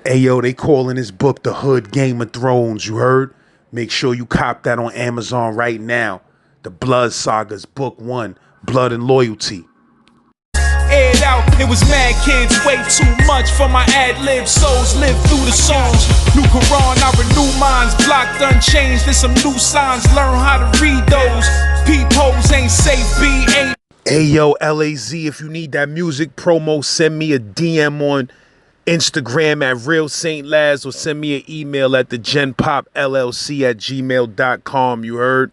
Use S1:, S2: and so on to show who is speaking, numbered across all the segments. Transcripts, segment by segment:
S1: Hey yo, they calling this book The Hood Game of Thrones, you heard? Make sure you cop that on Amazon right now. The Blood Sagas, Book 1, Blood and Loyalty.
S2: Aired out, it was mad kids, way too much for my ad-lib. Souls live through the songs. New Quran, I renew minds. Blocked, unchanged, there's some new signs. Learn how to read those. Peepholes ain't safe, B ain't.
S1: Hey yo, LAZ, if you need that music promo, send me a DM on Instagram at Real Saint Laz, or send me an email at thegenpopllc@gmail.com, you heard?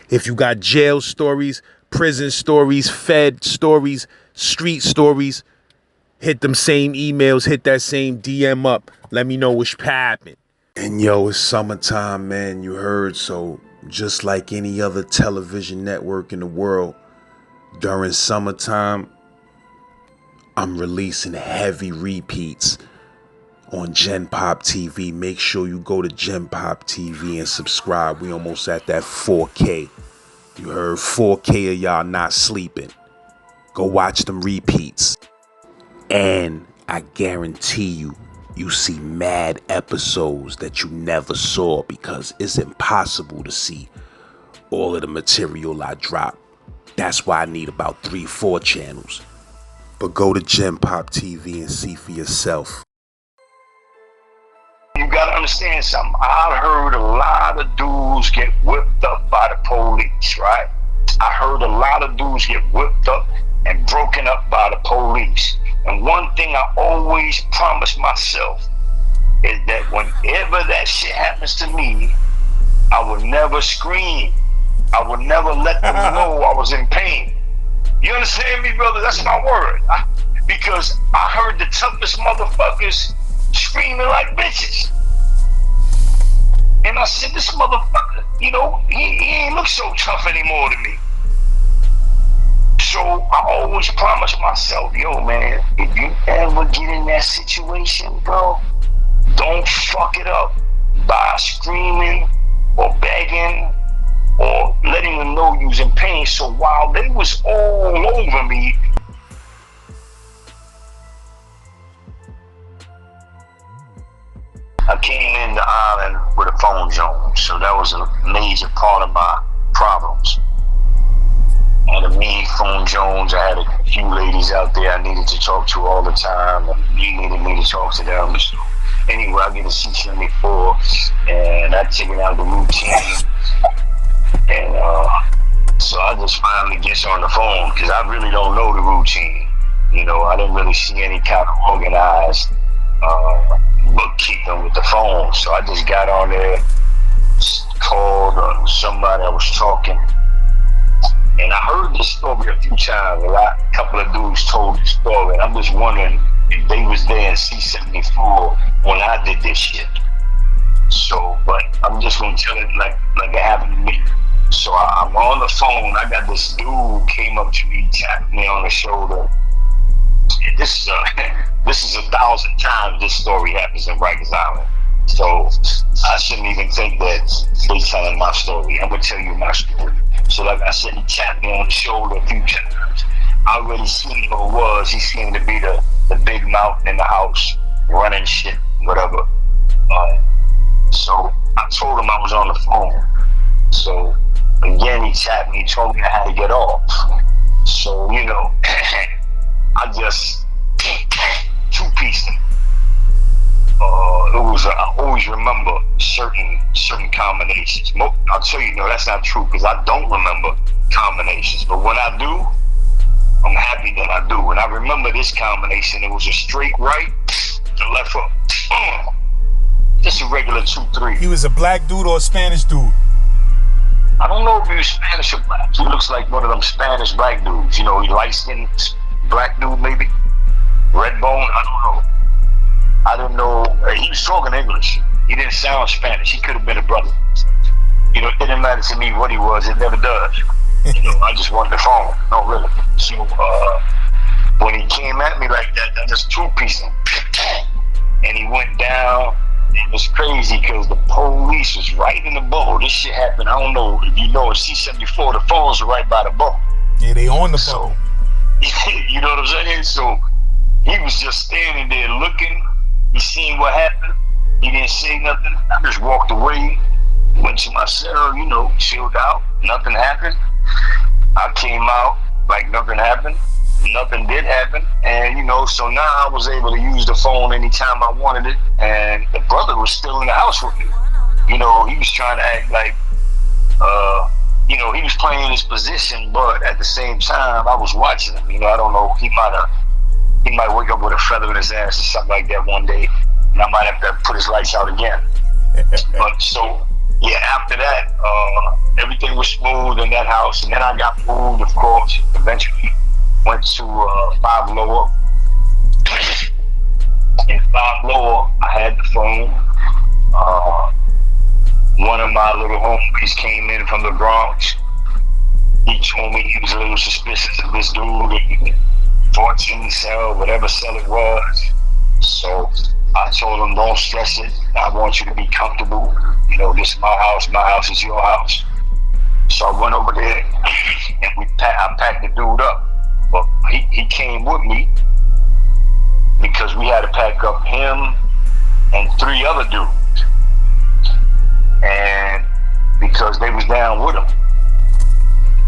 S1: If you got jail stories, prison stories, Fed stories, street stories, hit them same emails, hit that same DM up. Let me know what's poppin'. And yo, it's summertime, man, you heard? So just like any other television network in the world, during summertime, I'm releasing heavy repeats on Gen Pop TV. Make sure you go to Gen Pop TV and subscribe. We almost at that 4K. You heard? 4K of y'all not sleeping. Go watch them repeats. And I guarantee you see mad episodes that you never saw, because it's impossible to see all of the material I drop. That's why I need about 3-4 channels. But go to Gen Pop TV and see for yourself.
S3: You gotta understand something. I heard a lot of dudes get whipped up by the police, right? I heard a lot of dudes get whipped up and broken up by the police. And one thing I always promise myself is that whenever that shit happens to me, I will never scream. I will never let them know I was in pain. You understand me, brother? That's my word. Because I heard the toughest motherfuckers screaming like bitches. And I said, this motherfucker, you know, he ain't look so tough anymore to me. So I always promise myself, yo, man, if you ever get in that situation, bro, don't fuck it up by screaming or begging or letting them know you was in pain. So while they was all over me, I came in the island with a phone zone. So that was a major part of my problems. I had a mean phone Jones. I had a few ladies out there I needed to talk to all the time, and you needed me to talk to them. So anyway, I get a C-74, and I take it out the routine. And so I just finally get on the phone, because I really don't know the routine. You know, I didn't really see any kind of organized bookkeeping with the phone. So I just got on there, called somebody I was talking. And I heard this story a few times. A couple of dudes told the story. And I'm just wondering if they was there in C-74 when I did this shit. So, but I'm just gonna tell it like it happened to me. So I'm on the phone. I got this dude came up to me, tapped me on the shoulder. And this is 1,000 times this story happens in Rikers Island. So I shouldn't even think that they telling my story. I'm gonna tell you my story. So like I said, he tapped me on the shoulder a few times. I already seen who it was. He seemed to be the big mouth in the house, running shit, whatever. So I told him I was on the phone. So again, he tapped me, told me I had to get off. So, you know, I just two-pieced him. I always remember certain combinations. I'll tell you, no, that's not true, because I don't remember combinations. But when I do, I'm happy that I do. And I remember this combination. It was a straight right, the left hook. Just a regular 2-3.
S2: He was a black dude or a Spanish dude?
S3: I don't know if he was Spanish or black. He looks like one of them Spanish black dudes. You know, he light-skinned black dude, maybe. Red bone, I don't know. I don't know. He was talking English. He didn't sound Spanish. He could have been a brother. You know, it didn't matter to me what he was. It never does. You know, I just wanted the phone. No, really. So when he came at me like that, I just two-pieced him. And he went down. It was crazy because the police was right in the boat. This shit happened. I don't know if you know, in C-74, the phones are right by the boat.
S2: Yeah, they on the boat.
S3: So, you know what I'm saying? So he was just standing there looking, He seen what happened. He didn't say nothing. I just walked away, went to my cell, you know, chilled out. Nothing happened. I came out like nothing happened. Nothing did happen. And, you know, so now I was able to use the phone anytime I wanted it. And the brother was still in the house with me. You know, he was trying to act like, you know, he was playing his position, but at the same time, I was watching him. You know, I don't know. He might wake up with a feather in his ass or something like that one day, and I might have to put his lights out again. But so, yeah, after that, everything was smooth in that house, and then I got moved, of course. Eventually, went to 5 Lower. In 5 Lower, I had the phone. One of my little homies came in from the Bronx. He told me he was a little suspicious of this dude. 14 cell, whatever cell it was. So I told him, don't stress it. I want you to be comfortable. You know, this is my house is your house. So I went over there and I packed the dude up. But he came with me because we had to pack up him and 3 other dudes. And because they was down with him.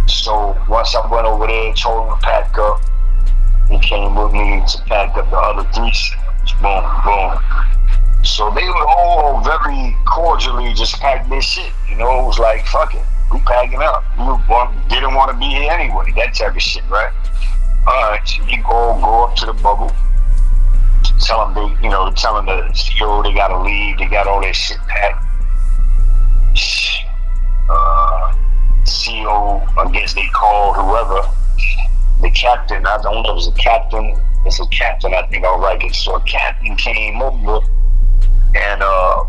S3: So once I went over there, told him to pack up, he came with me to pack up the other 3 cells. Boom, boom. So they were all very cordially just packed their shit. You know, it was like, fuck it, we packing up. You didn't want to be here anyway, that type of shit, right? Alright, so you go up to the bubble, tell them tell them the CEO they gotta leave, they got all their shit packed. CEO, I guess they called whoever, the captain, I don't know if it was a captain, it's a captain, I think, on Rikers. So a captain came over, and I'm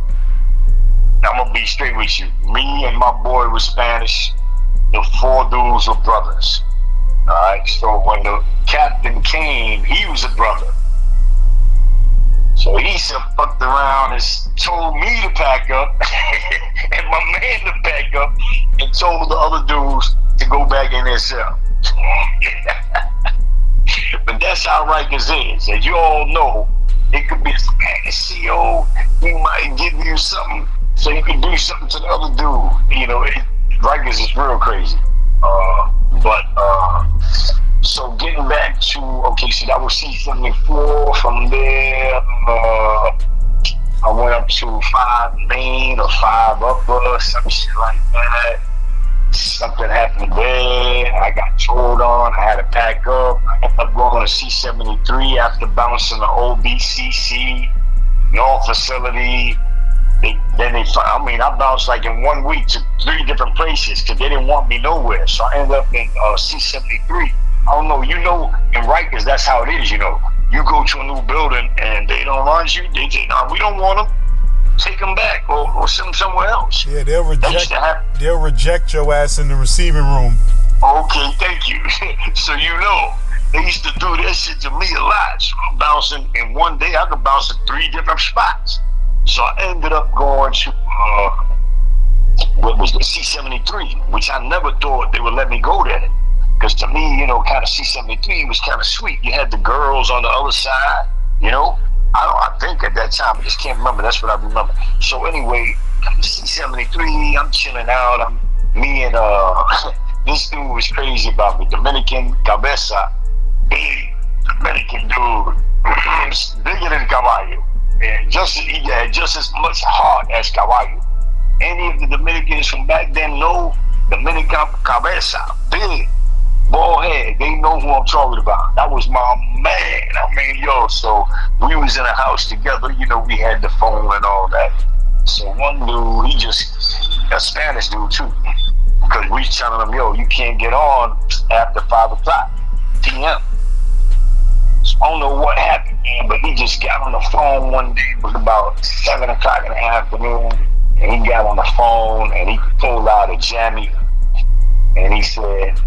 S3: gonna be straight with you. Me and my boy was Spanish, the 4 dudes were brothers. Alright, so when the captain came, he was a brother. So he said, fucked around and told me to pack up and my man to pack up and told the other dudes to go back in their cell. But that's how Rikers is. As you all know, it could be a Spanish CEO. He might give you something so you can do something to the other dude. You know, Rikers is real crazy. So getting back to, okay, so that was C-74. From there, I went up to 5 Main or 5 Upper, some shit like that. Something happened there. I got told on. I had to pack up. I ended up going to C-73 after bouncing the OBCC, North facility. I bounced like in 1 week to 3 different places because they didn't want me nowhere. So I ended up in C-73. I don't know, you know, in Rikers, that's how it is, you know. You go to a new building and they don't want you. They say, no, we don't want them. Take them back or send them somewhere else.
S4: Yeah, they'll reject your ass in the receiving room.
S3: Okay, thank you. So you know, they used to do that shit to me a lot. So I'm bouncing in one day. I could bounce at 3 different spots. So I ended up going to what was the C-73, which I never thought they would let me go there. Because to me, you know, kind of C-73 was kind of sweet. You had the girls on the other side, you know. I think at that time, I just can't remember. That's what I remember. So anyway, C-73, I'm chilling out. Me and this dude was crazy about me. Dominican Cabeza, big Dominican dude, bigger than Caballo. And he had just as much heart as Caballo. Any of the Dominicans from back then know Dominican Cabeza, big. Bald head, they know who I'm talking about. That was my man. I mean, so we was in a house together, you know, we had the phone and all that. So one dude, he just, a Spanish dude too, because we was telling him, you can't get on after 5 o'clock p.m. So I don't know what happened, man, but he just got on the phone one day. It was about 7 o'clock in the afternoon, and he got on the phone and he pulled out a jammy, and he said,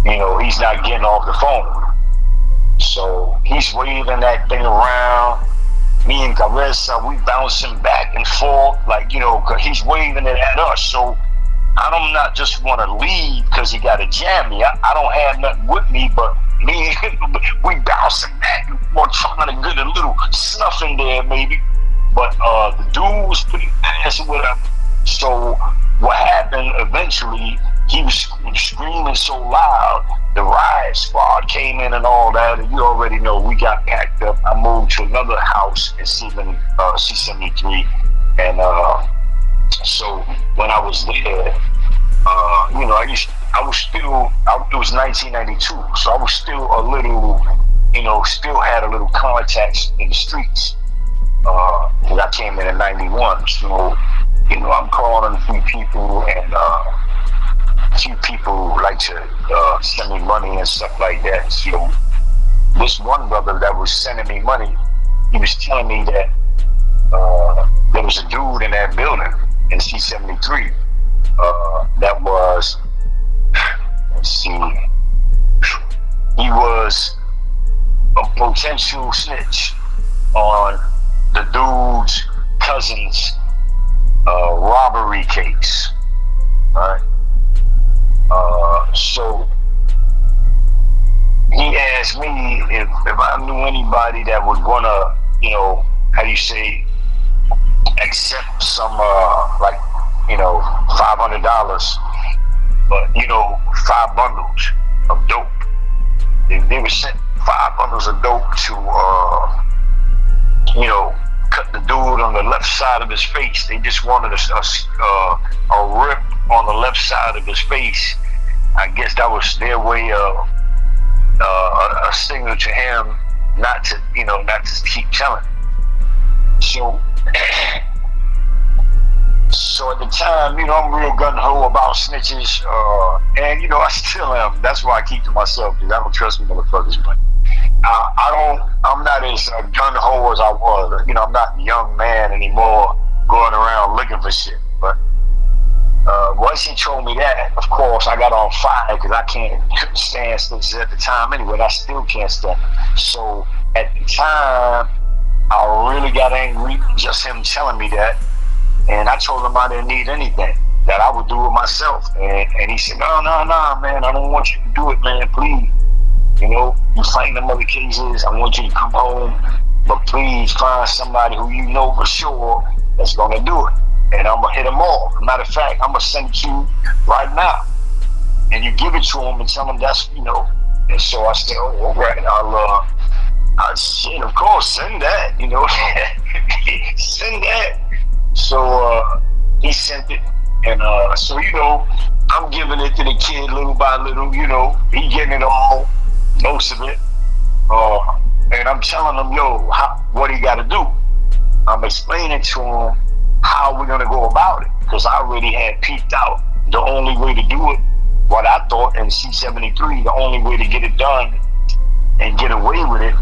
S3: you know, he's not getting off the phone. So he's waving that thing around. Me and Cabeza, we bouncing back and forth, like, you know, because he's waving it at us. So I don't not just want to leave because he got a jammy. I don't have nothing with me, but Me, we bouncing back and forth, trying to get a little snuff in there, maybe. But the dude was pretty fast or whatever. So what happened eventually, he was screaming so loud, the riot squad came in and all that, and you already know we got packed up. I moved to another house in C73, and so when I was there, you know, it was 1992, so I was still a little, you know, still had a little contacts in the streets. Because I came in 91, so, you know, I'm calling a few people, and a few people like to send me money and stuff like that. So this one brother that was sending me money, he was telling me that there was a dude in that building in C73 that was, let's see, he was a potential snitch on the dude's cousin's robbery case. Right? So he asked me if I knew anybody that would wanna, you know, how do you say, accept some like, you know, $500, but you know, 5 bundles of dope. They were sent 5 bundles of dope to you know, cut the dude on the left side of his face. They just wanted a rip on the left side of his face. I guess that was their way of a signal to him not to, you know, not to keep telling. So, so at the time, you know, I'm real gun-ho about snitches, and you know, I still am. That's why I keep to myself, because I don't trust motherfuckers. But I'm not as gun-ho as I was. You know, I'm not a young man anymore going around looking for shit. But once he told me that, of course, I got on fire, because I couldn't stand snitches at the time anyway, and I still can't stand. So at the time, I really got angry, just him telling me that. And I told him I didn't need anything, that I would do it myself. And he said, no, man, I don't want you to do it, man, please. You know, you fighting them other cases, I want you to come home, but please find somebody who you know for sure that's gonna do it. And I'm gonna hit them all. Matter of fact, I'm gonna send it to you right now. And you give it to them and tell them that's, you know. And so I said, oh, all right, I'll shit, of course, send that, you know. Send that. So he sent it, and so, you know, I'm giving it to the kid little by little, you know, he getting it all, most of it, and I'm telling him, yo, what he got to do. I'm explaining to him how we're gonna go about it, because I already had peeped out the only way to do it, what I thought in C73, the only way to get it done and get away with it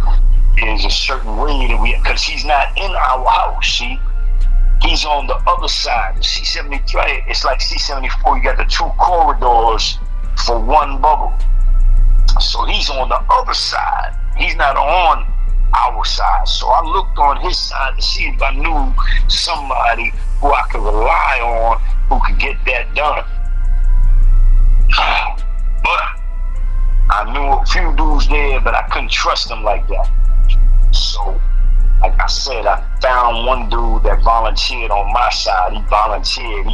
S3: is a certain way that because he's not in our house, see. He's on the other side. The C73, it's like C74, you got the 2 corridors for 1 bubble. So he's on the other side. He's not on our side. So I looked on his side to see if I knew somebody who I could rely on who could get that done. But I knew a few dudes there, but I couldn't trust them like that. So, like I said, I found one dude that volunteered on my side. He volunteered.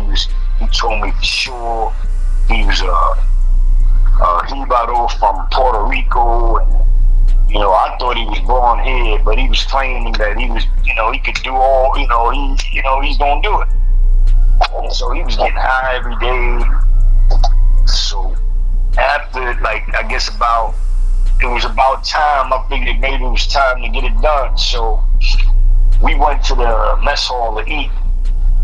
S3: He told me for sure he was Hibaro from Puerto Rico, and you know, I thought he was born here, but he was claiming that he was, you know, he could do all, you know, he's gonna do it. And so he was getting high every day. So after, like, I guess it was about time, I figured maybe it was time to get it done. So we went to the mess hall to eat.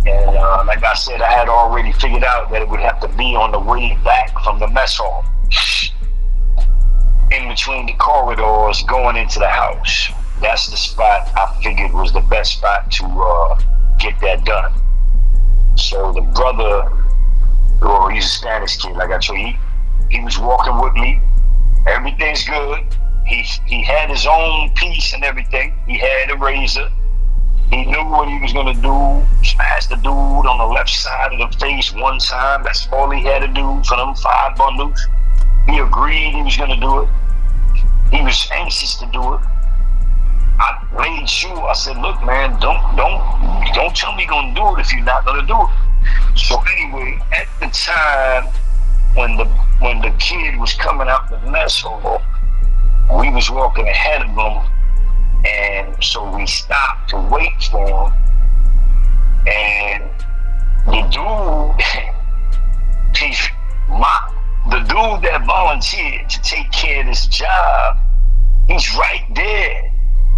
S3: And like I said, I had already figured out that it would have to be on the way back from the mess hall, in between the corridors going into the house. That's the spot I figured was the best spot to get that done. So the brother, or he's a Spanish kid, like I told you, he was walking with me. Everything's good. He had his own piece and everything. He had a razor. He knew what he was gonna do. Smash the dude on the left side of the face one time. That's all he had to do for them 5 bundles. He agreed he was gonna do it. He was anxious to do it. I made sure. I said, "Look, man, don't tell me you're gonna do it if you're not gonna do it." So anyway, at the time when the kid was coming out the mess hall, we was walking ahead of him, and so we stopped to wait for him. And the dude, the dude that volunteered to take care of this job, he's right there,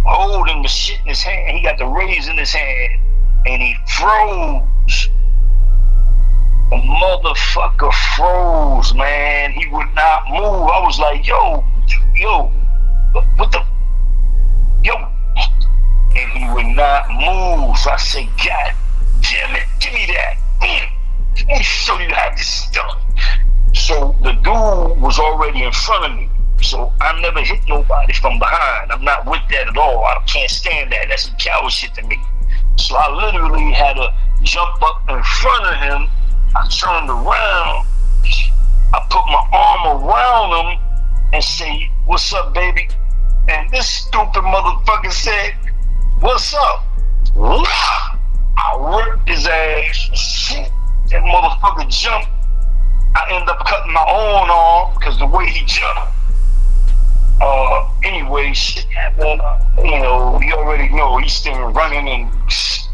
S3: holding the shit in his hand. He got the raise in his hand, and he froze. The motherfucker froze, man. He would not move. I was like, yo, what the, yo? And he would not move. So I said, God damn it, give me that. Let me show you how this is done. So the dude was already in front of me. So I never hit nobody from behind. I'm not with that at all. I can't stand that. That's some coward shit to me. So I literally had to jump up in front of him. I turned around. I put my arm around him and say, "What's up, baby?" And this stupid motherfucker said, "What's up?" I ripped his ass. Shit. That motherfucker jumped. I ended up cutting my own arm because the way he jumped. Anyway, shit happened. You already know he's still running and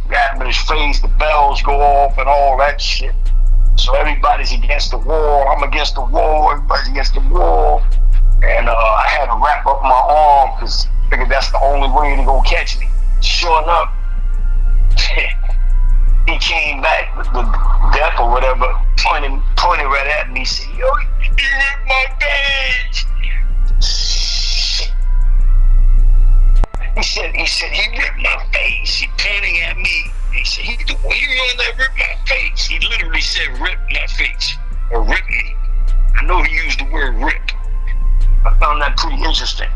S3: grabbing his face. The bells go off and all that shit. So everybody's against the wall. I'm against the wall. Everybody's against the wall. And I had to wrap up my arm because I figured that's the only way to go catch me. Sure enough, he came back with the death or whatever, pointing right at me. He said, "Yo, you ripped my face." He said he ripped my face. He pointing at me. He said he the one that ripped my face. He literally said rip my face or rip me. I know he used the word rip. I found that pretty interesting.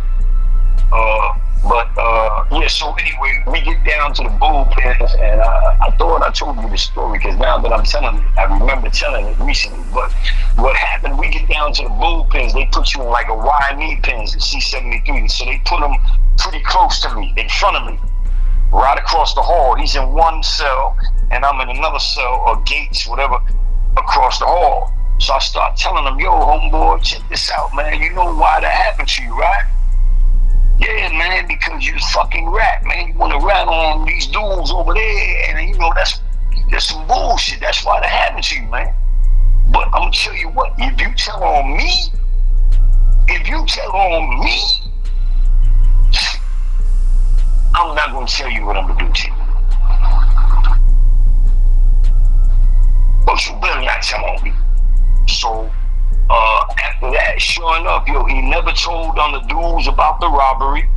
S3: Yeah, so anyway, we get down to the bullpens, and I thought I told you the story because now that I'm telling it, I remember telling it recently. But what happened, we get down to the bullpens, they put you in like a YME pens, the C-73, so they put them pretty close to me, in front of me, right across the hall. He's in one cell, and I'm in another cell, or gates, whatever, across the hall. So I start telling him, "Yo, homeboy, check this out, man. You know why that happened to you, right?" "Yeah, man, because you fucking rat, man. You want to rat on these dudes over there, and that's some bullshit. That's why that happened to you, man. But I'm gonna tell you what, if you tell on me, I'm not gonna tell you what I'm gonna do to you. But you better not tell on me." So after that, sure enough, he never told on the dudes about the robbery,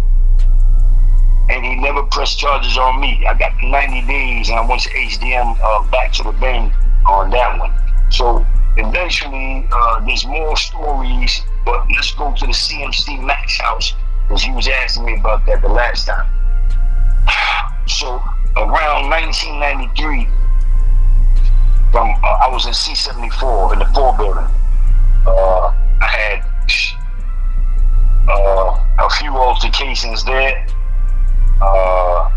S3: and he never pressed charges on me. I got 90 days, and I went to HDM back to the Binge on that one. So eventually, there's more stories, but let's go to the CMC Max house, because you was asking me about that the last time. So around 1993, I was in C-74 in the 4 building. I had a few altercations there, but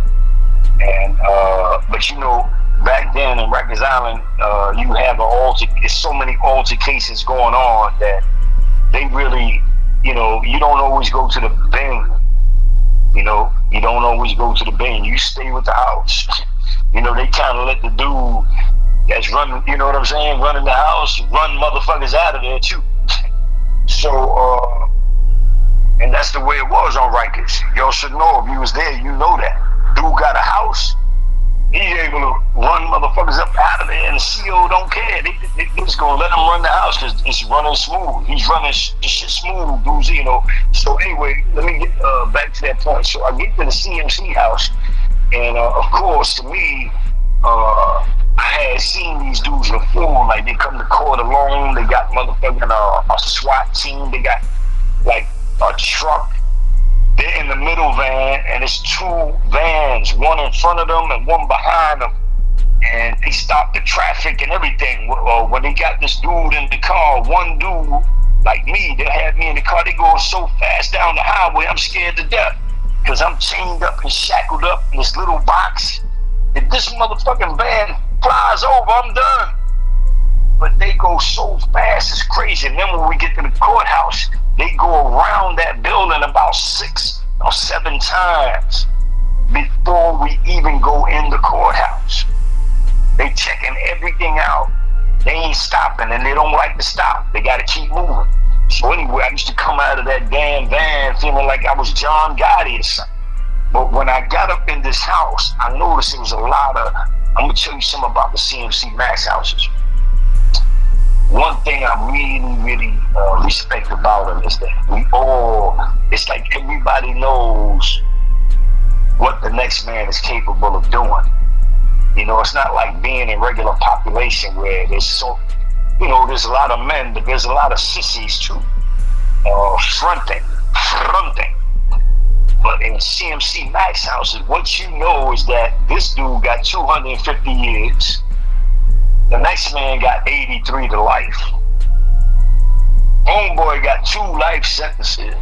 S3: back then in Rikers Island, you have there's so many altercations going on that they really, you don't always go to the Binge. You don't always go to the Binge. You stay with the house. They kind of let the dude that's running, you know what I'm saying, running the house, run motherfuckers out of there too. So, and that's the way it was on Rikers. Y'all should know, if you was there, you know that. Dude got a house, he's able to run motherfuckers up out of there, and the CO don't care. They just gonna let him run the house because it's running smooth. He's running the shit smooth, dudes, So anyway, let me get back to that point. So I get to the CMC house, and of course, to me, I had seen these dudes before. Like, they come to court alone. They got motherfucking a SWAT team. They got like a truck. They're in the middle van, and it's 2 vans, one in front of them and one behind them. And they stopped the traffic and everything. When they got this dude in the car, one dude Like me, they'll have me in the car. They going so fast down the highway, I'm scared to death. Because I'm chained up and shackled up in this little box. If this motherfucking van flies over, I'm done. But they go so fast, it's crazy. And then when we get to the courthouse, they go around that building about 6 or 7 times before we even go in the courthouse. They checking everything out. They ain't stopping, and they don't like to stop. They got to keep moving. So anyway, I used to come out of that damn van feeling like I was John Gotti or something. But when I got up in this house, I noticed it was a lot of, I'm going to tell you something about the CMC Max houses. One thing I really respect about them is that it's like everybody knows what the next man is capable of doing. You know, it's not like being in regular population where there's there's a lot of men, but there's a lot of sissies too. Fronting. But in CMC Max houses, what you know is that this dude got 250 years. The next man got 83 to life. Homeboy got 2 life sentences.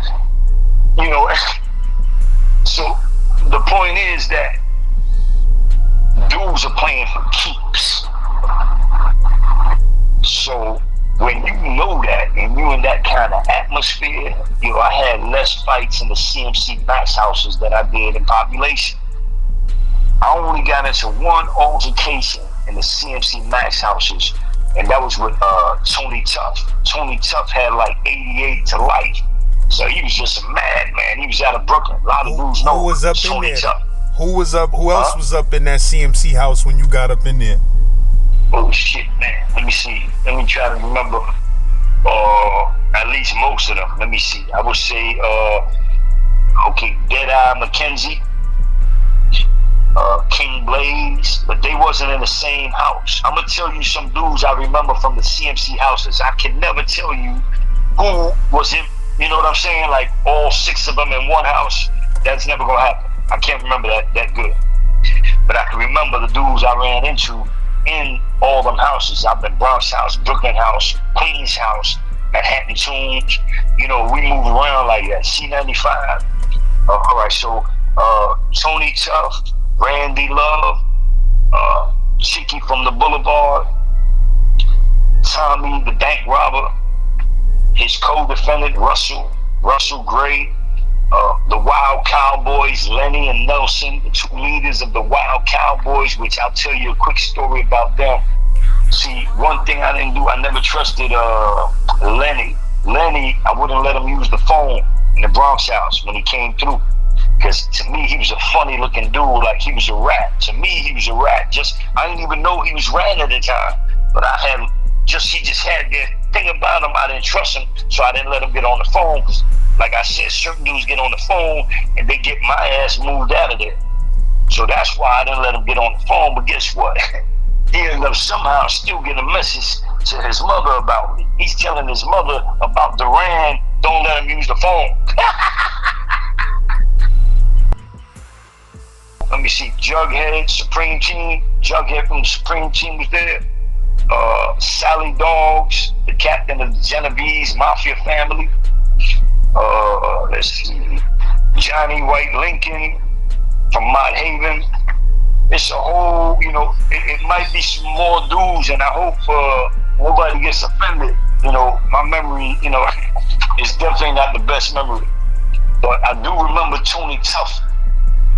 S3: You know, so the point is that dudes are playing for keeps. So when you know that and you in that kind of atmosphere, you know, I had less fights in the CMC Max houses than I did in population. I only got into one altercation in the CMC Max houses, and that was with Tony Tuff. Tony Tuff had like 88 to life. So he was just a madman. He was out of Brooklyn. A lot of dudes know
S4: who was up
S3: Tony
S4: in there?
S3: Tuff.
S4: Who else was up in that CMC house when you got up in there?
S3: Oh shit, man. Let me see. Let me try to remember at least most of them. Let me see. I would say Deadeye McKenzie, King Blaze, but they wasn't in the same house. I'm gonna tell you some dudes I remember from the CMC houses. I can never tell you who was in, you know what I'm saying? Like all 6 of them in one house. That's never gonna happen. I can't remember that good. But I can remember the dudes I ran into in all them houses. I've been Bronx house, Brooklyn house, Queens house, Manhattan Tombs. You know, we moved around like that. C95. All right, so Tony Tuff, Randy Love, Chicky from the Boulevard, Tommy the bank robber, his co-defendant Russell Gray, the Wild Cowboys, Lenny and Nelson, the 2 leaders of the Wild Cowboys, which I'll tell you a quick story about them. See, one thing I didn't do, I never trusted Lenny. Lenny, I wouldn't let him use the phone in the Bronx house when he came through. Because to me, he was a funny looking dude, like he was a rat. To me, he was a rat. I didn't even know he was ratting at the time. But he just had that thing about him, I didn't trust him, so I didn't let him get on the phone. Cause like I said, certain dudes get on the phone and they get my ass moved out of there. So that's why I didn't let him get on the phone. But guess what? He ended up somehow still getting a message to his mother about me. He's telling his mother about Duran, don't let him use the phone. Let me see, Jughead, Supreme Team. Jughead from the Supreme Team was there. Sally Dogs, the captain of the Genovese Mafia family. Let's see, Johnny White Lincoln from Mott Haven. It's a whole, you know, it might be some more dudes, and I hope nobody gets offended. You know, my memory, you know, is definitely not the best memory. But I do remember Tony Tuff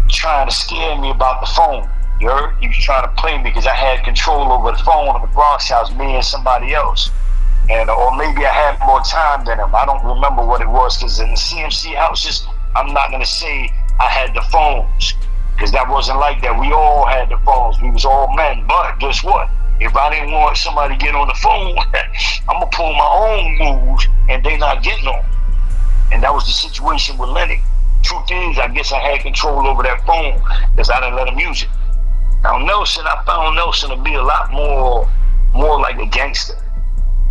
S3: trying to scare me about the phone. You heard? He was trying to play me because I had control over the phone in the Bronx house, me and somebody else. And or maybe I had more time than him. I don't remember what it was, because in the CMC houses, I'm not going to say I had the phones, because that wasn't like that. We all had the phones. We was all men. But guess what? If I didn't want somebody to get on the phone, I'm going to pull my own moves, and they not getting on. And that was the situation with Lenny. Truth is, I guess I had control over that phone because I didn't let him use it. Now Nelson, I found Nelson to be a lot more like a gangster.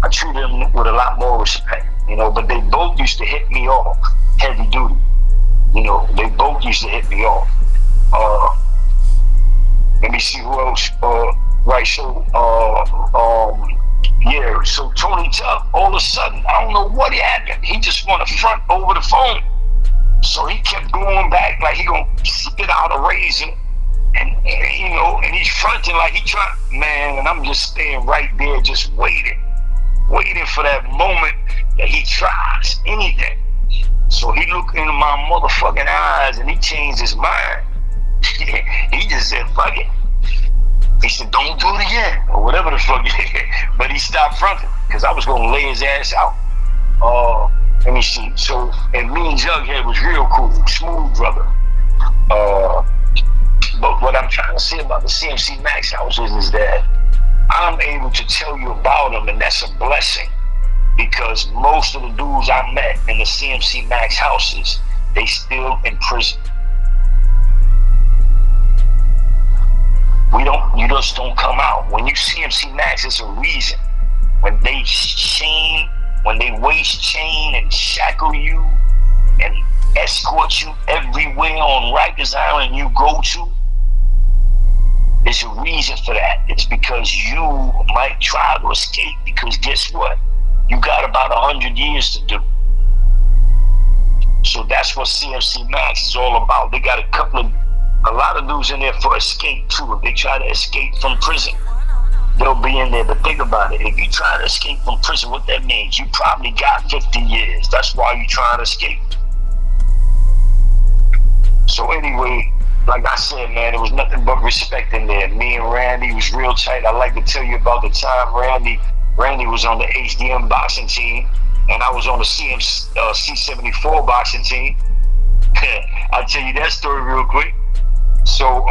S3: I treated him with a lot more respect, you know, but they both used to hit me off heavy duty. You know, they both used to hit me off. Let me see who else. Right, so Yeah, so Tony Tuck, all of a sudden, I don't know what happened. He just want to front over the phone. So he kept going back like he gonna spit out a razor. And you know, and he's fronting like he trying, man, and I'm just staying right there, just waiting for that moment that he tries anything. So he looked into my motherfucking eyes and he changed his mind. He just said, fuck it. He said, don't do it again, or whatever the fuck. But he stopped fronting, because I was going to lay his ass out. Let me see. So, and me and Jughead was real cool, smooth brother. But what I'm trying to say about the CMC Max houses is that I'm able to tell you about them, and that's a blessing, because most of the dudes I met in the CMC Max houses, they still in prison. You just don't come out. When you CMC Max, it's a reason. When they waist chain and shackle you and escort you everywhere on Rikers Island you go to, there's a reason for that. It's because you might try to escape, because guess what? You got about 100 years to do. So that's what CMC Max is all about. They got a lot of dudes in there for escape too. If they try to escape from prison, they'll be in there. But think about it. If you try to escape from prison, what that means, you probably got 50 years. That's why you trying to escape. So anyway, like I said, man, it was nothing but respect in there. Me and Randy was real tight. I like to tell you about the time Randy was on the HDM boxing team, and I was on the C74 boxing team. I'll tell you that story real quick. So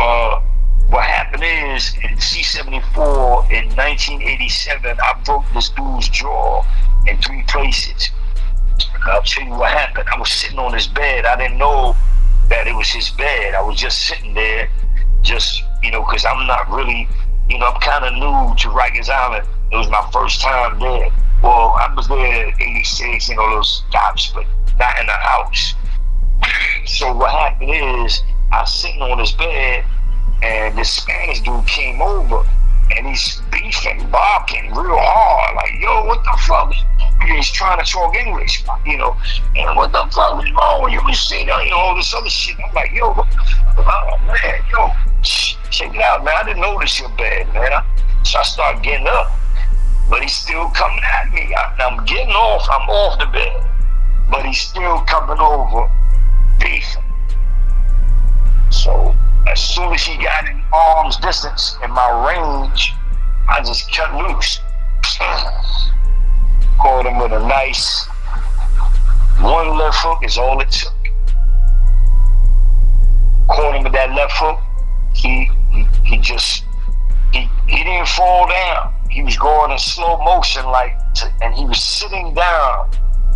S3: what happened is, in C74 in 1987, I broke this dude's jaw in 3 places. I'll tell you what happened. I was sitting on his bed. I didn't know that it was his bed. I was just sitting there, just, you know, because I'm not really, you know, I'm kind of new to Rikers Island. It was my first time there. Well, I was there in 86, you know, those stops, but not in the house. So what happened is, I was sitting on his bed, and this Spanish dude came over, and he's beefing, barking real hard, like, yo, what the fuck? He's trying to talk English, you know, and what the fuck is wrong with you? You see that, you know, all this other shit. I'm like, yo, man, yo, check it out, man. I didn't notice your bed, man. So I started getting up, but he's still coming at me. I'm getting off. I'm off the bed, but he's still coming over, beefing. So as soon as he got in arm's distance, in my range, I just cut loose. Caught him with a nice one left hook is all it took. Caught him with that left hook. He didn't fall down. He was going in slow motion, and he was sitting down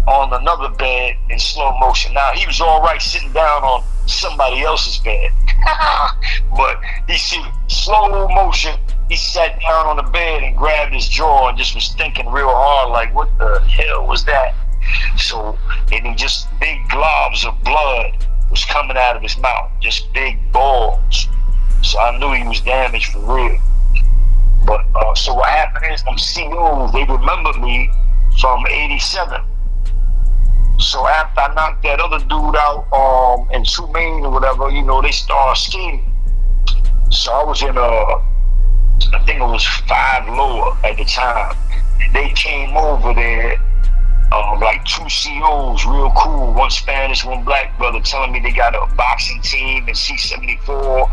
S3: on another bed in slow motion. Now he was all right sitting down on somebody else's bed, but he see slow motion. He sat down on the bed and grabbed his jaw and just was thinking real hard, like, what the hell was that? So, and he just, big globs of blood was coming out of his mouth, just big balls. So I knew he was damaged for real. But so what happened is, them COs, they remember me from '87. So after I knocked that other dude out in Tulane or whatever, you know, they started scheming. So I was in I think it was 5 lower at the time. They came over there, like 2 COs, real cool, one Spanish, one black brother, telling me they got a boxing team in C74,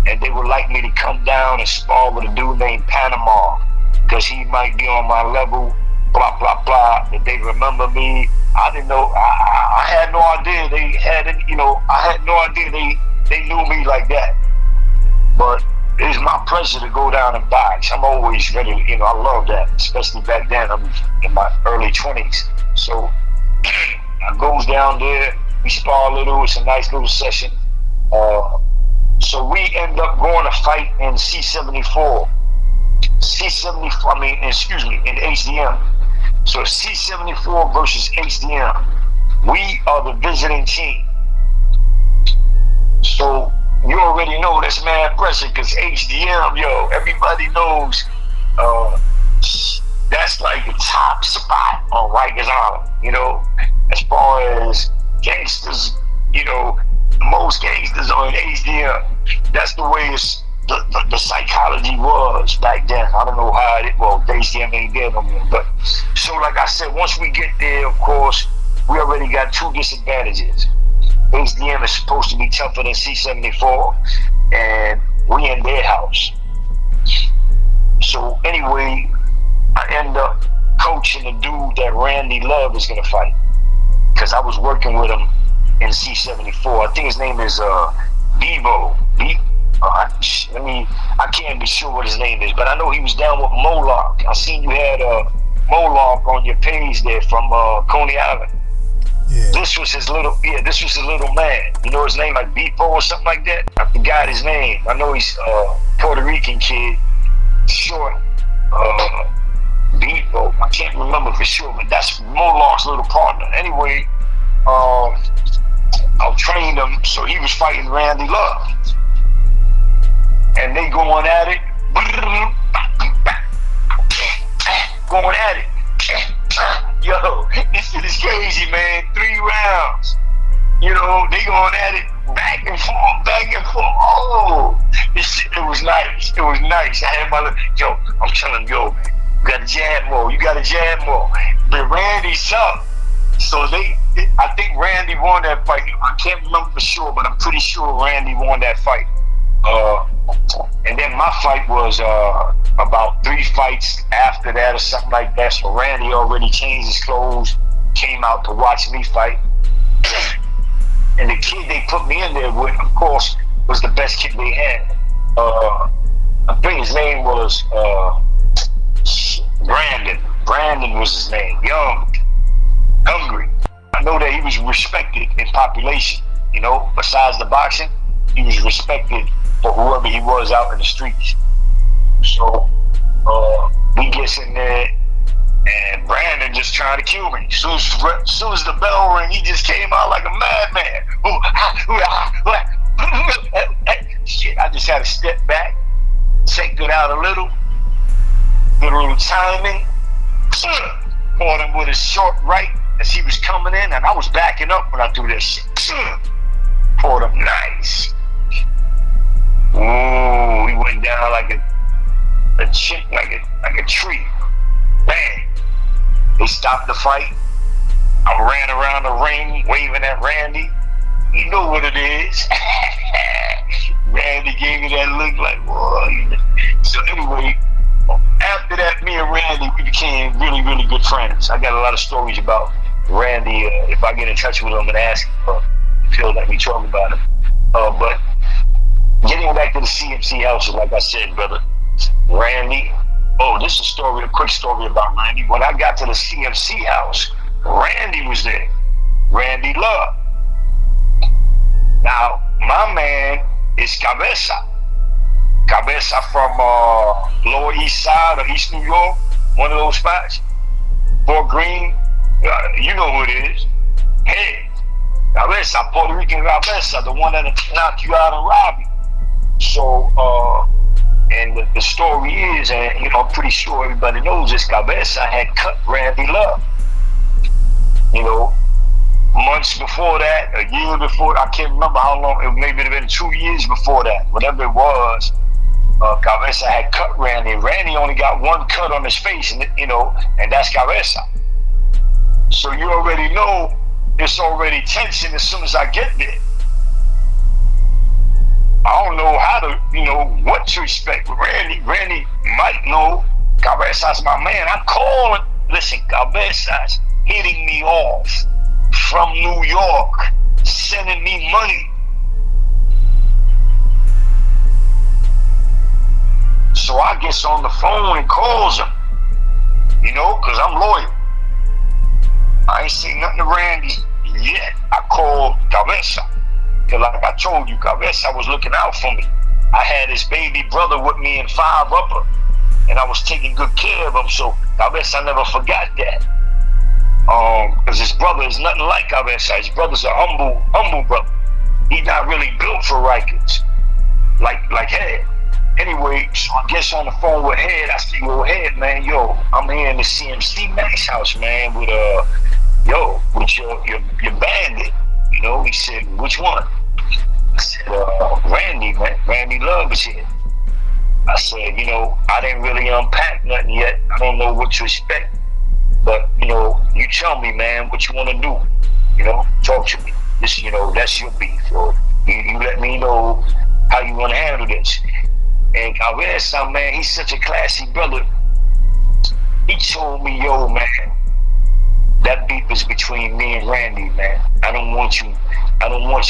S3: and they would like me to come down and spar with a dude named Panama, because he might be on my level, blah, blah, blah. That they remember me. I didn't know, I had no idea they had it, you know, I had no idea they knew me like that. But it was my pleasure to go down and box. I'm always ready, you know, I love that, especially back then. I'm in my early 20s. So I goes down there, we spar a little, it's a nice little session. So we end up going to fight in C74. In HDM. So C74 versus HDM. We are the visiting team. So you already know that's mad pressure, because HDM, yo, everybody knows that's like the top spot on Rikers Island, you know, as far as gangsters, you know, most gangsters are in HDM. That's the way the psychology was back then. I don't know how the HDM ain't there no more. But so like I said, once we get there, of course, we already got two disadvantages. HDM is supposed to be tougher than C-74, and we in their house. So anyway, I end up coaching the dude that Randy Love is gonna fight, because I was working with him in C-74. I think his name is Bevo. I can't be sure what his name is, but I know he was down with Moloch. I seen you had Moloch on your page there from Coney Island.
S4: Yeah.
S3: This was his little man. You know his name, like Bevo or something like that? I forgot his name. I know he's a Puerto Rican kid, short. Bevo. I can't remember for sure, but that's Moloch's little partner. Anyway, I trained him, so he was fighting Randy Love. And they going at it. Going at it. Yo, this shit is crazy, man. 3 rounds. You know, they going at it back and forth, back and forth. Oh, this shit, it was nice. It was nice. I had my yo, I'm telling you, man, you gotta jab more. You gotta jab more. But Randy's up. So I think Randy won that fight. I can't remember for sure, but I'm pretty sure Randy won that fight. And then my fight was about 3 fights after that or something like that. So Randy already changed his clothes, came out to watch me fight. And the kid they put me in there with, of course, was the best kid they had. I think his name was Brandon. Brandon was his name. Young, hungry. I know that he was respected in population, you know, besides the boxing, he was respected for whoever he was out in the streets. So we gets in there, and Brandon just trying to kill me. As soon as the bell rang, he just came out like a madman. Shit, I just had to step back, checked it out a little timing. Caught him with his short right as he was coming in, and I was backing up when I threw that shit. Caught him nice. Ooh, he went down like a chick, like a tree. Bang. They stopped the fight. I ran around the ring waving at Randy. You know what it is. Randy gave me that look like, whoa. So anyway, after that, me and Randy, we became really, really good friends. I got a lot of stories about Randy. If I get in touch with him and ask him if he'll let me talk about him. But getting back to the CMC house, like I said, brother, Randy. Oh, this is a quick story about Randy. When I got to the CMC house, Randy was there. Randy Love. Now, my man is Cabeza. Cabeza from Lower East Side of East New York, one of those spots. Fort Greene, you know who it is. Hey, Cabeza, Puerto Rican Cabeza, the one that knocked you out and robbed you. So, and the story is, and you know, I'm pretty sure everybody knows this, Cabeza had cut Randy Love. You know, months before that, a year before, I can't remember how long, it maybe have been 2 years before that, whatever it was, Cabeza had cut Randy. Randy only got one cut on his face, and you know, and that's Cabeza. So you already know it's already tension as soon as I get there. I don't know how to, you know, what to expect with Randy. Randy might know Cabeza's my man. I'm calling. Listen, Cabeza's hitting me off from New York, sending me money. So I gets on the phone and calls him, you know, because I'm loyal. I ain't seen nothing to Randy yet. I called Cabeza. Because like I told you, Cabeza was looking out for me. I had his baby brother with me in 5 Upper, and I was taking good care of him, so Cabeza never forgot that. Because his brother is nothing like Cabeza. His brother's a humble brother. He's not really built for Rikers. Like Head. Anyway, so I guess on the phone with Head, I say, well, Head, man, yo, I'm here in the CMC Max house, man, with with your bandit. You know, he said, which one? I said, Randy, man. Randy Love is here. I said, you know, I didn't really unpack nothing yet. I don't know what to expect. But, you know, you tell me, man, what you want to do. You know, talk to me. This, you know, that's your beef. Or you let me know how you want to handle this. And I read something, man, he's such a classy brother. He told me, yo, man, that beef is between me and Randy, man. I don't want you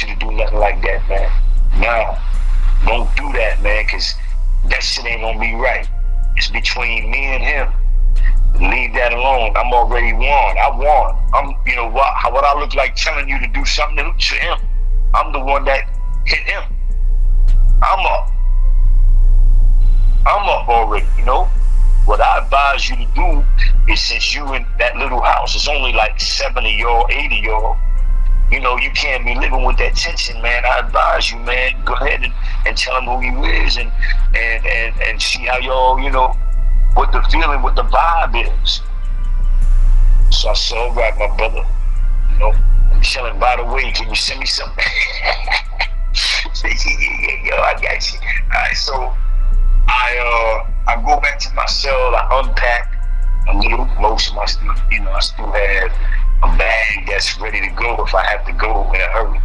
S3: to do nothing like that, man. Nah, don't do that, man, because that shit ain't gonna be right. It's between me and him. Leave that alone. I'm already won. I won. I'm, you know what I look like telling you to do something to him. I'm the one that hit him. I'm up already, you know. What I advise you to do is, since you in that little house, it's only like 7 of y'all, 8 of y'all, you know, you can't be living with that tension, man. I advise you, man, go ahead and tell him who you is and see how y'all, you know, what the feeling, what the vibe is. So I said, all right, my brother, you know, I'm chilling. By the way, can you send me something? Yo, I got you. All right, so I go back to my cell, I unpack a little, most of my stuff, you know, I still have a bag that's ready to go if I have to go in a hurry.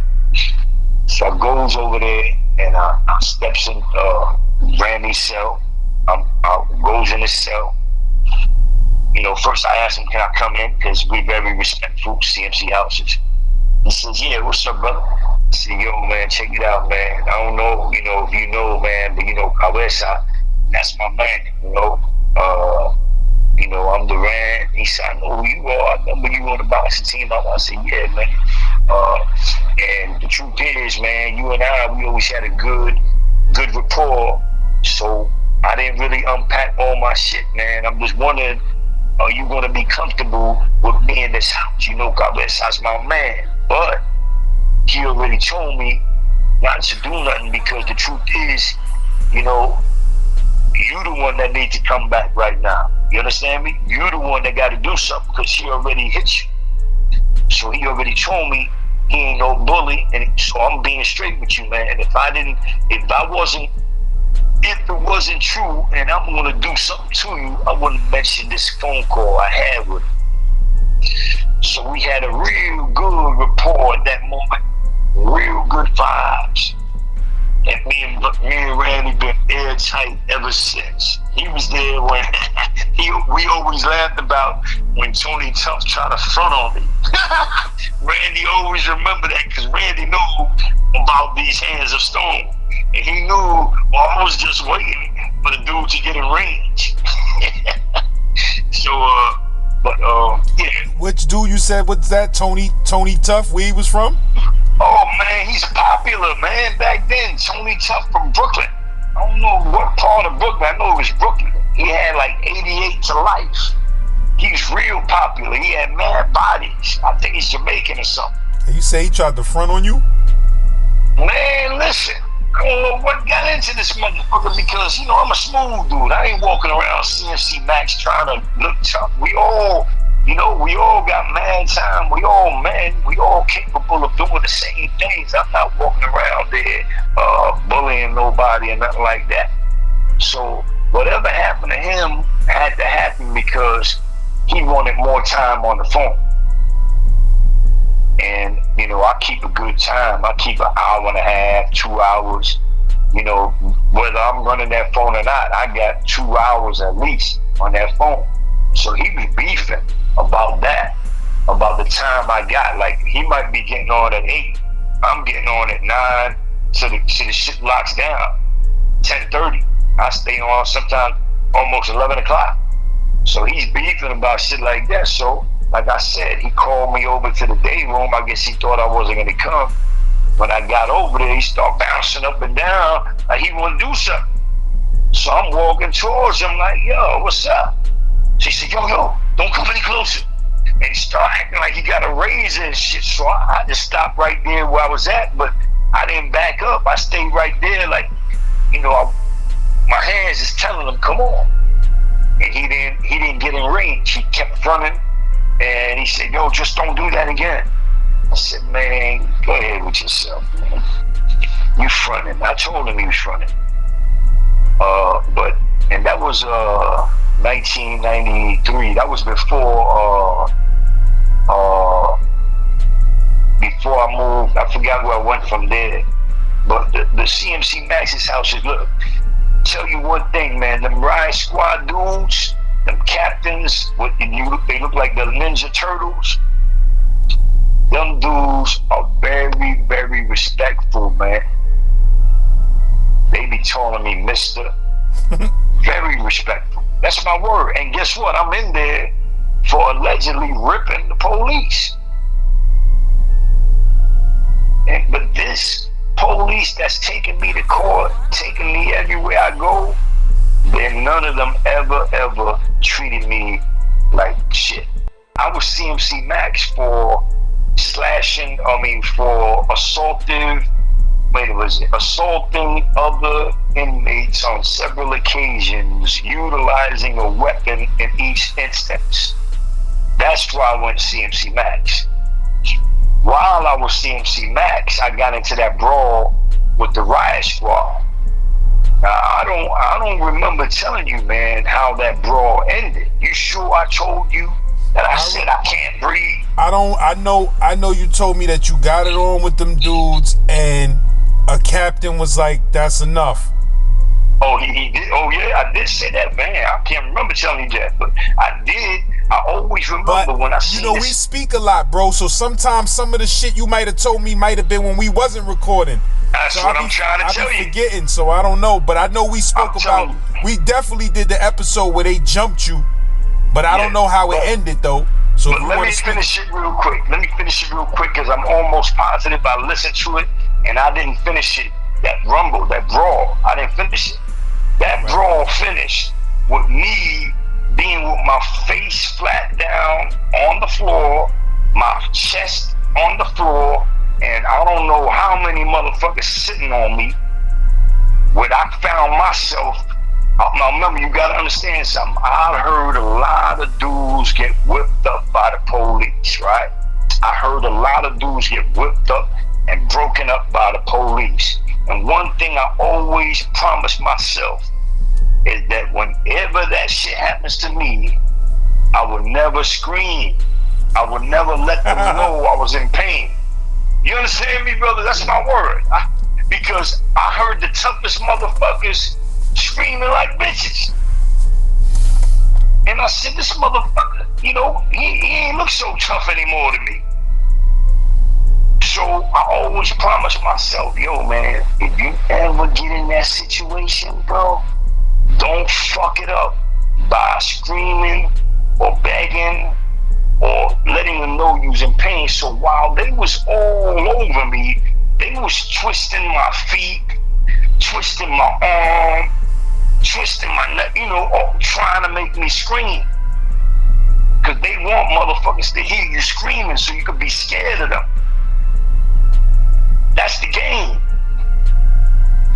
S3: So I goes over there and I steps in Randy's cell. I goes in his cell. You know, first I asked him, can I come in? Because we're very respectful CMC houses. He says, yeah, what's up, brother? I said, yo, man, check it out, man. I don't know, you know, if you know, man, but, you know, Cabeza, that's my man, you know. You know, I'm Duran. He said, I know who you are. I remember you on the boxing team. I said, yeah, man. And the truth is, man, you and I, we always had a good rapport. So I didn't really unpack all my shit, man. I'm just wondering, are you going to be comfortable with me in this house? You know, Cabeza's my man. But he already told me not to do nothing, because the truth is, you know, you the one that needs to come back right now. You understand me? You the one that got to do something, because he already hit you. So he already told me he ain't no bully, and so I'm being straight with you, man. If it wasn't true and I'm gonna do something to you, I wouldn't mention this phone call I had with him. So we had a real good rapport at that moment, real good vibes. And me and Randy been airtight ever since. He was there when we always laughed about when Tony Tuff tried to front on me. Randy always remember that, because Randy knew about these hands of stone. And he knew, well, I was just waiting for the dude to get in range. So, yeah.
S4: Which dude you said, what's that? Tony Tuff, where he was from?
S3: Oh, man, he's popular, man. Back then, Tony Tuff from Brooklyn. I don't know what part of Brooklyn. I know it was Brooklyn. He had like 88 to life. He's real popular. He had mad bodies. I think he's Jamaican or something.
S4: And you say he tried to front on you?
S3: Man, listen. I don't know what got into this motherfucker, because, you know, I'm a smooth dude. I ain't walking around CMC Max trying to look tough. We all, you know, we all got mad time. We all men. We all capable of doing the same things. I'm not walking around there bullying nobody or nothing like that. So whatever happened to him had to happen because he wanted more time on the phone. And, you know, I keep a good time. I keep an hour and a half, 2 hours. You know, whether I'm running that phone or not, I got 2 hours at least on that phone. So he was beefing about that, about the time I got. Like, he might be getting on at 8. I'm getting on at 9 till the shit locks down. 10:30. I stay on sometimes almost 11 o'clock. So he's beefing about shit like that. So, like I said, he called me over to the day room. I guess he thought I wasn't going to come. When I got over there, he started bouncing up and down like he wanted to do something. So I'm walking towards him like, yo, what's up? So he said, yo, don't come any closer. And he started acting like he got a razor and shit. So I just stopped right there where I was at, but I didn't back up. I stayed right there like, you know, my hands is telling him, come on. And he didn't get in range. He kept running, and he said, yo, just don't do that again. I said, man, go ahead with yourself, man. You fronting. I told him he was fronting. And that was 1993. That was before I moved. I forgot where I went from there. But the CMC Max's houses, look, tell you one thing, man, them Riot Squad dudes, them captains, they look like the Ninja Turtles. Them dudes are very, very respectful, man. They be calling me Mister. Very respectful. That's my word. And guess what? I'm in there for allegedly ripping the police. But this police that's taking me to court, taking me everywhere I go, then none of them ever treated me like shit. I was CMC Max for assaulting other inmates on several occasions, utilizing a weapon in each instance. That's why I went CMC Max. While I was CMC Max, I got into that brawl with the Riot Squad. Now, I don't remember telling you, man, how that brawl ended. You sure I told you that I said I can't breathe?
S4: I know you told me that you got it on with them dudes, and a captain was like, that's enough.
S3: Oh, he did? Oh, yeah, I did say that, man. I can't remember telling you that, but I did. I always remember when I see
S4: we speak a lot, bro, so sometimes some of the shit you might have told me might have been when we wasn't recording.
S3: That's what I'm trying to tell you.
S4: I'm forgetting, so I don't know, but I know we spoke about, we definitely did the episode where they jumped you, but I don't know how it ended, though. So
S3: but let me finish it real quick. Because I'm almost positive I listened to it, and I didn't finish it. That rumble, that brawl, I didn't finish it. That brawl finished with me being with my face flat down on the floor, my chest on the floor, and I don't know how many motherfuckers sitting on me. When I found myself, now remember, you gotta understand something. I heard a lot of dudes get whipped up by the police, right? I heard a lot of dudes get whipped up and broken up by the police. And one thing I always promise myself is that whenever that shit happens to me, I would never scream. I would never let them know I was in pain. You understand me, brother? That's my word. Because I heard the toughest motherfuckers screaming like bitches. And I said, this motherfucker, he ain't look so tough anymore to me. So I always promise myself, yo, man, if you ever get in that situation, bro, don't fuck it up by screaming or begging or letting them know you was in pain. So while they was all over me, they was twisting my feet, twisting my arm, twisting my neck, trying to make me scream. Because they want motherfuckers to hear you screaming so you could be scared of them. That's the game.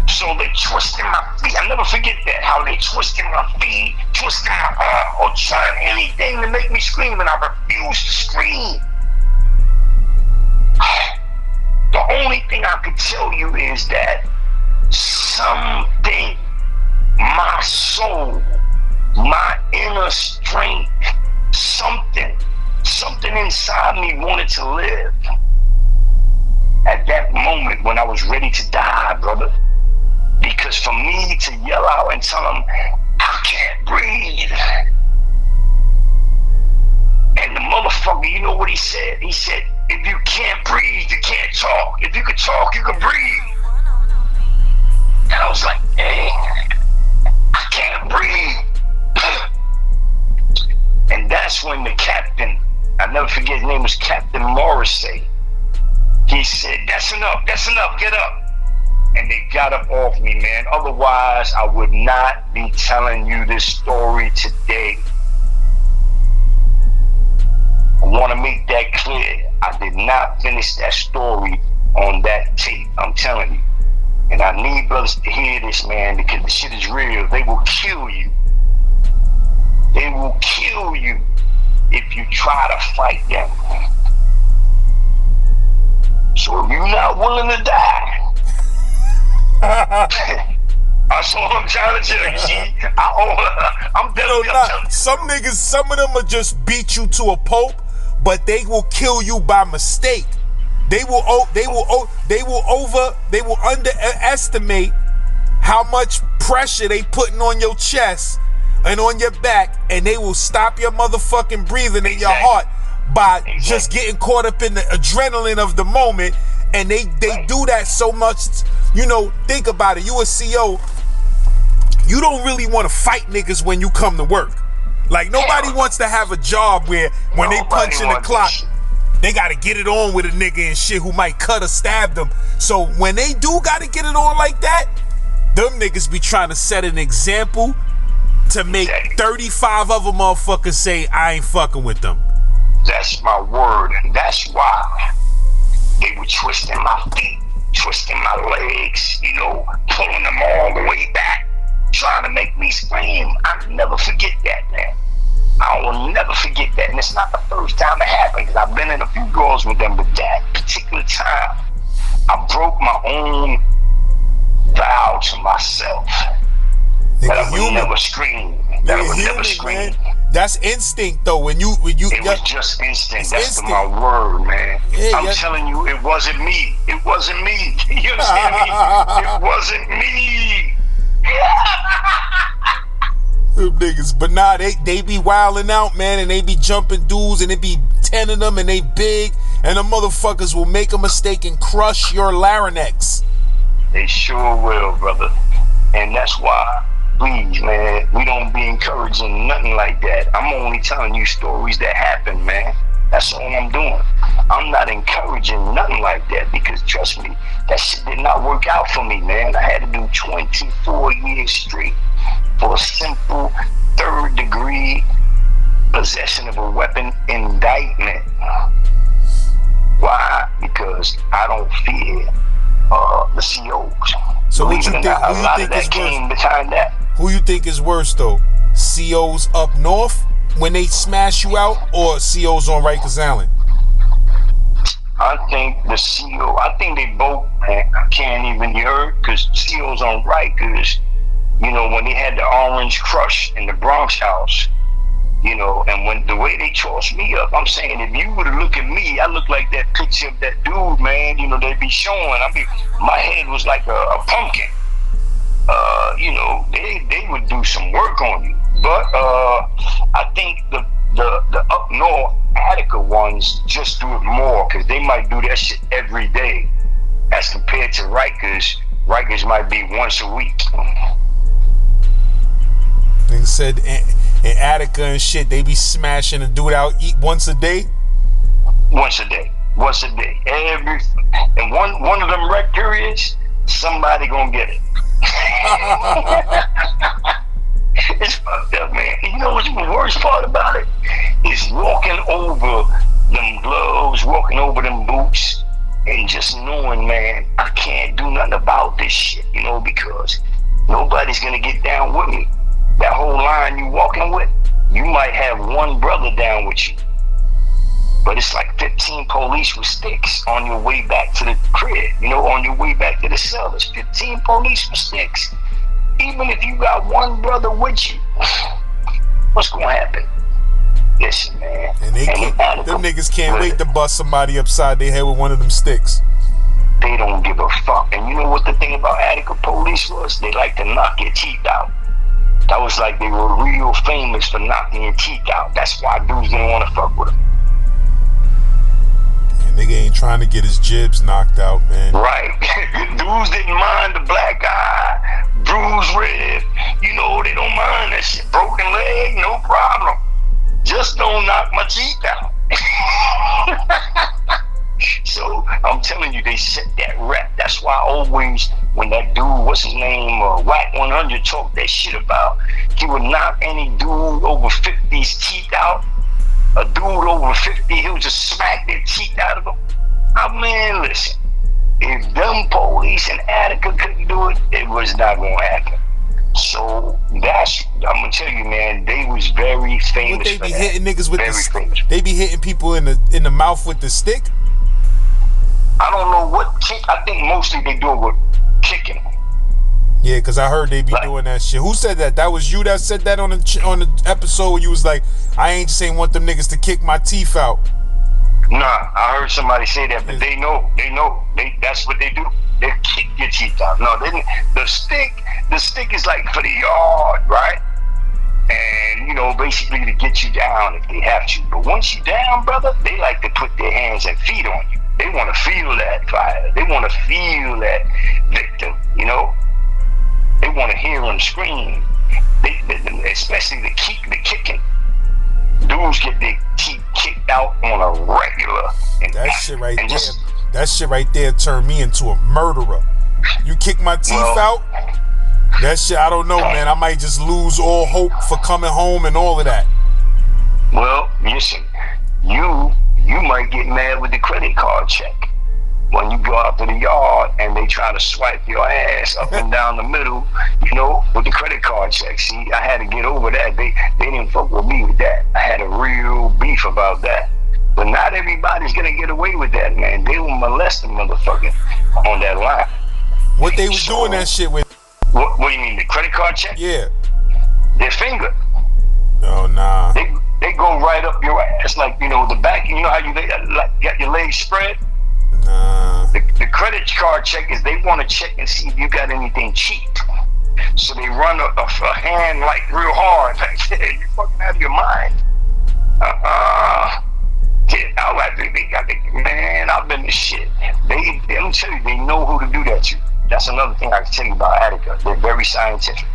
S3: So they twisting my feet. I never forget that, how they twisting my feet, twisting my arm, or trying anything to make me scream, and I refuse to scream. The only thing I could tell you is that something, my soul, my inner strength, something inside me wanted to live. At that moment when I was ready to die, brother. Because for me to yell out and tell them, I can't breathe. And the motherfucker, you know what he said? He said, if you can't breathe, you can't talk. If you can talk, you can breathe. And I was like, hey, I can't breathe. And that's when the captain, I'll never forget, his name was Captain Morrissey. He said, that's enough, get up. And they got up off me, man. Otherwise, I would not be telling you this story today. I want to make that clear. I did not finish that story on that tape, I'm telling you. And I need brothers to hear this, man, because the shit is real. They will kill you. They will kill you if you try to fight them. So if you're not willing to die, that's what I'm trying to tell you. See, I'm telling
S4: some of them will just beat you to a pulp, but they will kill you by mistake. They will underestimate how much pressure they putting on your chest and on your back, and they will stop your motherfucking breathing in your heart by just getting caught up in the adrenaline of the moment. And they do that so much. You know, think about it. You a CO, you don't really want to fight niggas when you come to work. Like, nobody wants to have a job where when they punch in the clock, they got to get it on with a nigga and shit who might cut or stab them. So when they do got to get it on like that, them niggas be trying to set an example to make 35 other motherfuckers say, I ain't fucking with them.
S3: That's my word. And that's why they were twisting my feet, twisting my legs, you know, pulling them all the way back, trying to make me scream. I'll never forget that, man. I will never forget that. And it's not the first time it happened, because I've been in a few girls with them, but that particular time, I broke my own vow to myself. That I would never scream. That I would never scream.
S4: That's instinct, though. When you
S3: it was just instinct. That's my word, man. Yeah, I'm telling you, it wasn't me. It wasn't me. You understand me? It wasn't me.
S4: Them niggas, but nah, they be wilding out, man, and they be jumping dudes, and it be 10 of them, and they big, and the motherfuckers will make a mistake and crush your larynx.
S3: They sure will, brother. And that's why, please, man, we don't be encouraging nothing like that. I'm only telling you stories that happen, man. That's all I'm doing. I'm not encouraging nothing like that, because trust me, that shit did not work out for me, man. I had to do 24 years straight for a simple third-degree possession of a weapon indictment. Why? Because I don't fear the COs.
S4: So what you think? Who you think is worse, though? COs up north when they smash you out, or COs on Rikers Island?
S3: I think the CO. I think they both. Man, I can't even hear, because COs on Rikers, you know, when they had the Orange Crush in the Bronx house, you know, and when the way they tossed me up, I'm saying, if you were to look at me, I look like that picture of that dude, man. You know, they be showing. I mean, my head was like a pumpkin. You know, they would do some work on you. But I think the up north Attica ones just do it more, because they might do that shit every day, as compared to Rikers. Rikers might be once a week.
S4: They said in Attica and shit, they be smashing a dude out, eat once a day.
S3: Once a day. And one of them rec periods, somebody gonna get it. It's fucked up, man. You know what's the worst part about it? Is walking over them gloves, walking over them boots, and just knowing, man, I can't do nothing about this shit, you know, because nobody's gonna get down with me. That whole line you walking with, you might have one brother down with you, but it's like 15 police with sticks on your way back to the crib, you know, on your way back to the cell. There's 15 police with sticks. Even if you got one brother with you, what's gonna happen? Listen, man.
S4: And them niggas can't wait to bust somebody upside their head with one of them sticks.
S3: They don't give a fuck. And you know what the thing about Attica police was? They like to knock your teeth out. That was like they were real famous for knocking your teeth out. That's why dudes didn't want to fuck with them.
S4: And nigga ain't trying to get his jibs knocked out, man.
S3: Right. Dudes didn't mind the black eye, bruised rib. You know, they don't mind that shit. Broken leg, no problem. Just don't knock my teeth out. So I'm telling you, they set that rep. That's why always when that dude, what's his name, Whack 100 talked that shit about, he would knock any dude over 50's teeth out. A dude over 50, he would just smack their teeth out of them. I mean, listen, if them police in Attica couldn't do it, it was not gonna happen. So that's, I'm gonna tell you, man, they was very famous.
S4: Would they be
S3: for that.
S4: hitting niggas with
S3: Very
S4: the
S3: famous.
S4: They be hitting people in the mouth with the stick?
S3: I don't know what kick. I think mostly they do it with kicking.
S4: Yeah, because I heard they be doing that shit. Who said that? That was you that said that on the episode where you was like, I ain't just ain't want them niggas to kick my teeth out.
S3: Nah, I heard somebody say that, but they know. That's what they do. They kick your teeth out. No, the stick is like for the yard, right? And, you know, basically to get you down if they have to. But once you down, brother, they like to put their hands and feet on you. They want to feel that fire. They want to feel that victim, you know? They want to hear them scream. Especially the kicking. Dudes get their teeth kicked out on a regular.
S4: That shit right there turned me into a murderer. You kick my teeth out, that shit, I don't know, man. I might just lose all hope for coming home and all of that.
S3: Well, listen, you might get mad with the credit card check when you go out to the yard and they try to swipe your ass up and down the middle, you know, with the credit card check. See, I had to get over that. They didn't fuck with me with that. I had a real beef about that. But not everybody's gonna get away with that, man. They will molest the motherfucker on that line.
S4: What they was doing that shit with?
S3: What do you mean, the credit card check?
S4: Yeah.
S3: Their finger.
S4: Oh, nah.
S3: They go right up your ass, like, you know, the back. You know how you got your legs spread?
S4: Nah.
S3: The credit card check is they want to check and see if you got anything cheap. So they run a hand like real hard. Like, yeah, you fucking out of your mind. Get out like they got the man. I've been the shit. I'm telling you, they know who to do that to. That's another thing I can tell you about Attica. They're very scientific.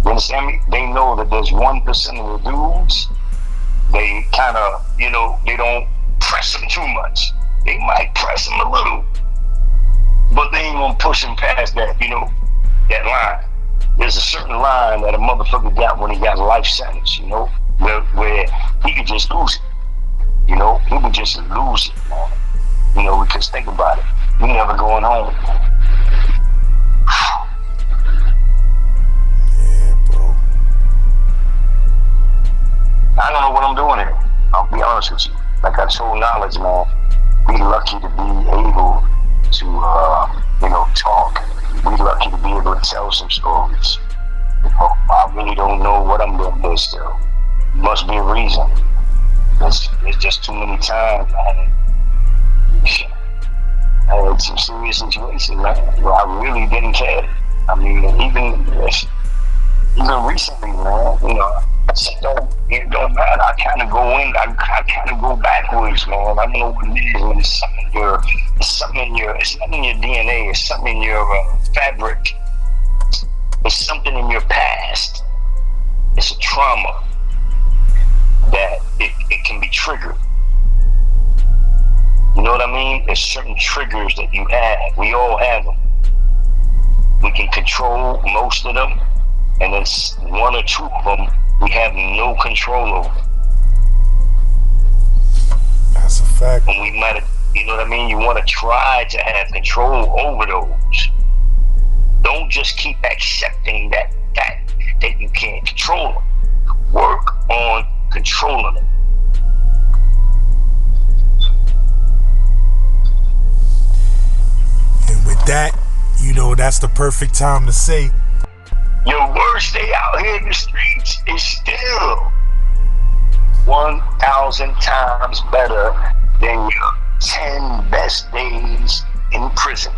S3: You understand me? They know that there's 1% of the dudes. They kind of, you know, they don't press them too much. They might press them a little, but they ain't gonna push them past that, you know, that line. There's a certain line that a motherfucker got when he got a life sentence, you know, where he could just lose it. You know, he could just lose it, man. You know, because think about it. You never going home.
S4: Yeah, bro.
S3: I don't know what I'm doing here. I'll be honest with you. Like I told Knowledge, man, we lucky to be able to, you know, talk. We lucky to be able to tell some stories. You know, I really don't know what I'm doing there still. Must be a reason. It's just too many times I had some serious situations, man, where I really didn't care. I mean, even recently, man, you know, it don't matter. I kind of go in, I kind of go backwards, man. I don't know what it is. When it's something in your DNA. It's something in your fabric. It's something in your past. It's a trauma that it can be triggered. You know what I mean? There's certain triggers that you have. We all have them. We can control most of them, and then one or two of them we have no control over.
S4: That's a fact.
S3: And we might have, you know what I mean? You want to try to have control over those. Don't just keep accepting that you can't control them. Work on controlling them.
S4: And with that, you know, that's the perfect time to say,
S3: your worst day out here in the streets is still 1,000 times better than your 10 best days in prison.